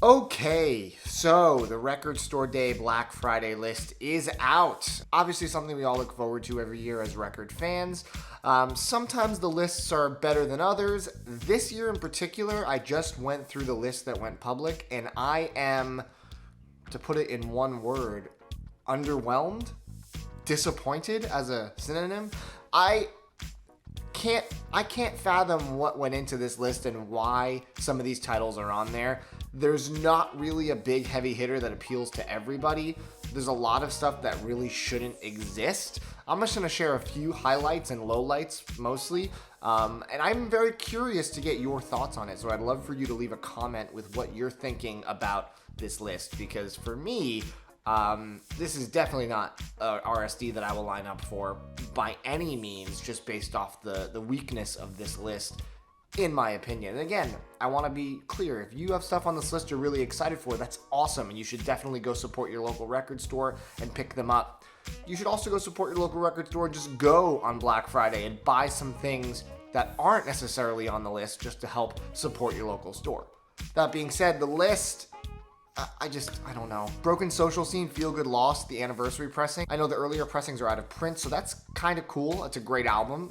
Okay, so the Record Store Day Black Friday list is out. Obviously something we all look forward to every year as record fans. Sometimes the lists are better than others. This year in particular, I just went through the list that went public, and I am, to put it in one word, underwhelmed, disappointed as a synonym. I can't fathom what went into this list and why some of these titles are on there. There's not really a big heavy hitter that appeals to everybody. There's a lot of stuff that really shouldn't exist. I'm just going to share a few highlights and lowlights mostly. And I'm very curious to get your thoughts on it. So I'd love for you to leave a comment with what you're thinking about this list. Because for me, this is definitely not RSD that I will line up for by any means, just based off the weakness of this list, in my opinion. And again, I want to be clear. If you have stuff on this list you're really excited for, that's awesome, and you should definitely go support your local record store and pick them up. You should also go support your local record store and just go on Black Friday and buy some things that aren't necessarily on the list just to help support your local store. That being said, the list, I don't know. Broken Social Scene, Feel Good Lost, the anniversary pressing. I know the earlier pressings are out of print, so that's kind of cool. It's a great album.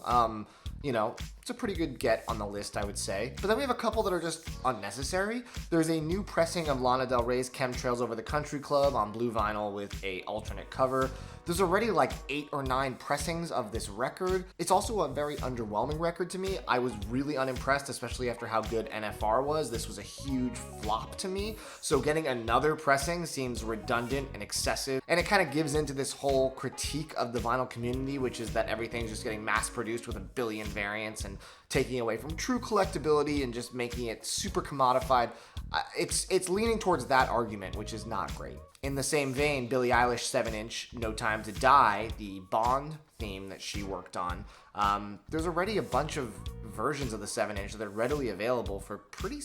It's a pretty good get on the list, I would say. But then we have a couple that are just unnecessary. There's a new pressing of Lana Del Rey's Chemtrails Over the Country Club on blue vinyl with a alternate cover. There's already like 8 or 9 pressings of this record. It's also a very underwhelming record to me. I was really unimpressed, especially after how good NFR was. This was a huge flop to me. So getting another pressing seems redundant and excessive. And it kind of gives into this whole critique of the vinyl community, which is that everything's just getting mass produced with a billion variants and taking away from true collectability and just making it super commodified. It's leaning towards that argument, which is not great. In the same vein, Billie Eilish 7-inch No Time to Die, the Bond theme that she worked on, there's already a bunch of versions of the 7-inch that are readily available for pretty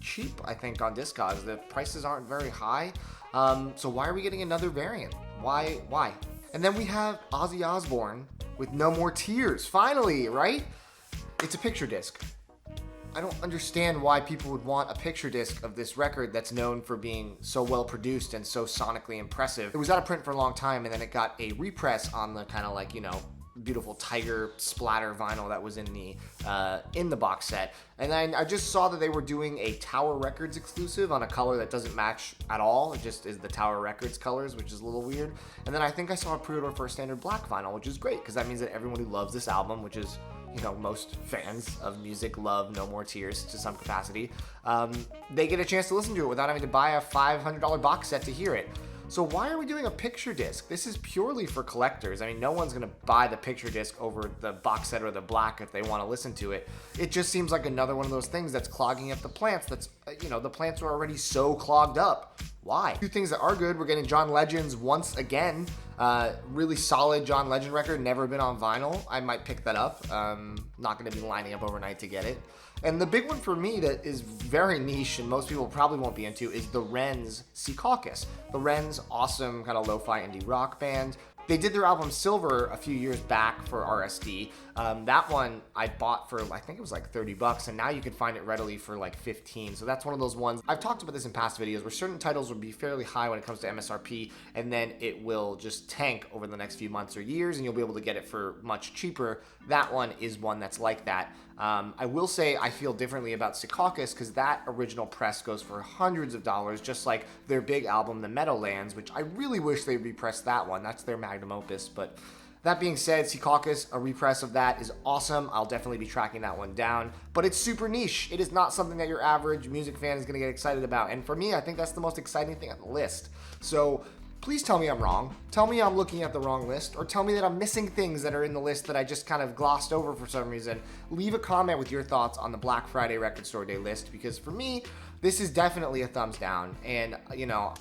cheap, I think, on Discogs. The prices aren't very high, so why are we getting another variant? Why? And then we have Ozzy Osbourne with No More Tears, finally, right? It's a picture disc. I don't understand why people would want a picture disc of this record that's known for being so well produced and so sonically impressive. It was out of print for a long time, and then it got a repress on the kind of like, beautiful tiger splatter vinyl that was in the box set. And then I just saw that they were doing a Tower Records exclusive on a color that doesn't match at all. It just is the Tower Records colors, which is a little weird. And then I think I saw a pre-order for a standard black vinyl, which is great because that means that everyone who loves this album, which is most fans of music love No More Tears to some capacity, they get a chance to listen to it without having to buy a $500 box set to hear it. So why are we doing a picture disc? This is purely for collectors. I mean, no one's going to buy the picture disc over the box set or the black if they want to listen to it. It just seems like another one of those things that's clogging up the plants. That's, the plants are already so clogged up. Why? Two things that are good. We're getting John Legend's Once Again. Really solid John Legend record. Never been on vinyl. I might pick that up. Not going to be lining up overnight to get it. And the big one for me that is very niche and most people probably won't be into is the Wren's Secaucus. The Wren's awesome kind of lo-fi indie rock band. They did their album Silver a few years back for RSD. That one I bought for, I think it was like $30, and now you can find it readily for like $15. So that's one of those ones. I've talked about this in past videos where certain titles will be fairly high when it comes to MSRP, and then it will just tank over the next few months or years, and you'll be able to get it for much cheaper. That one is one that's like that. I will say I feel differently about Secaucus because that original press goes for hundreds of dollars, just like their big album, The Meadowlands, which I really wish they repress that one. That's their magnum opus. But that being said, Secaucus, a repress of that is awesome. I'll definitely be tracking that one down. But it's super niche. It is not something that your average music fan is going to get excited about. And for me, I think that's the most exciting thing on the list. So please tell me I'm wrong. Tell me I'm looking at the wrong list, or tell me that I'm missing things that are in the list that I just kind of glossed over for some reason. Leave a comment with your thoughts on the Black Friday Record Store Day list, because for me, this is definitely a thumbs down. And,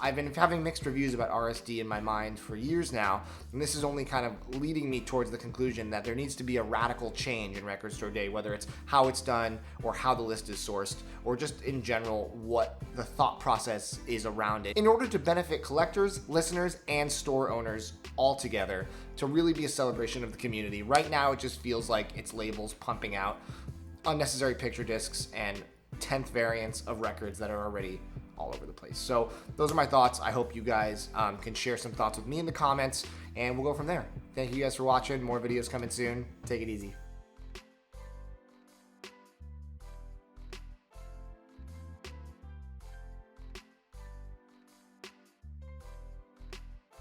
I've been having mixed reviews about RSD in my mind for years now, and this is only kind of leading me towards the conclusion that there needs to be a radical change in Record Store Day, whether it's how it's done, or how the list is sourced, or just in general what the thought process is around it, in order to benefit collectors, listeners, and store owners all together, to really be a celebration of the community. Right now, it just feels like it's labels pumping out unnecessary picture discs and 10th variants of records that are already all over the place. anyways. So those are my thoughts. I hope you guys can share some thoughts with me in the comments, and we'll go from there. Thank you guys for watching. More videos coming soon. Take it easy.